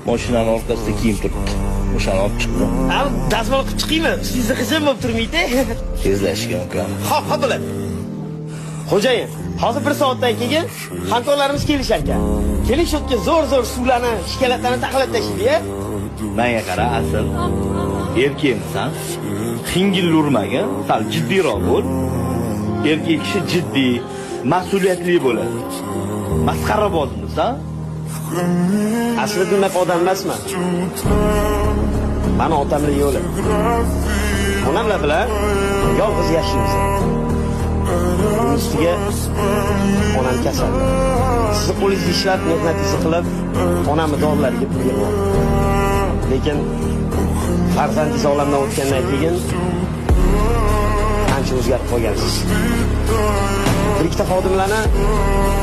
Mashinani orqasida kiyim turibdi. O'shani olib chiqdim. Dazmol qilib chiqaymi? Ustingizda xizmat bo'lib turmaydi. Tezlashgan ukam. Xo'p, bo'ladi. Xo'jayin, hozir 1 soatdan keyin hamkorlarimiz kelishar ekan. Keling shu yerga zo'r suvlarni, shikolatlarni taqilib tashlaydi-ya. Menga qara, asl erkakmisan. Xingil urmagin, sal jiddiyroq bo'l. Erkak kishi jiddiy, mas'uliyatli bo'ladi. Masxarabozmisan? Aslida bunaqa odam emasman. Mani otamning yo'li. Onamlar bilan yolg'iz yashaymiz. Ustiga onam kasal. Sizni qo'lingizda ishlab, mehnatingizni qilib, onamni dorilarga pul bermoqchi. Lekin farzandingiz olamdan o'tgandan keyin ancha o'zgarib qolgansiz. Bir ikkita xodimlarni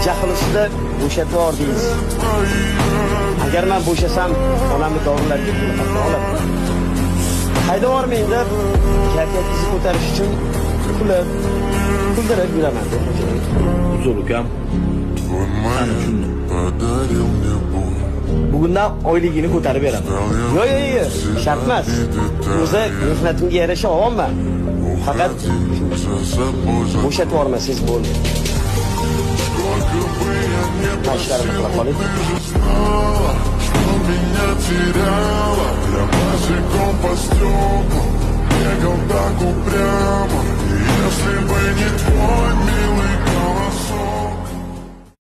jahl ustida bo'shatib yubordingiz. Agar men bo'shasam, onamni dorilarga pul olaman. Haydab yubormang deb, kayfiyatingizni ko'tarish uchun kuldirib yuraman deb. Uzr ukam. Sani tushundim. Bugundan oyligini ko'tarib beraman. Yo'q, shart emas. O'zi mehnatimga yarasha olyapman. Faqat bo'shatib yubormasangiz bo'ldi. Mashlarimni qilib qoling. Меня теряла, я босиком по стеклам, бегал так упрямо. И если бы не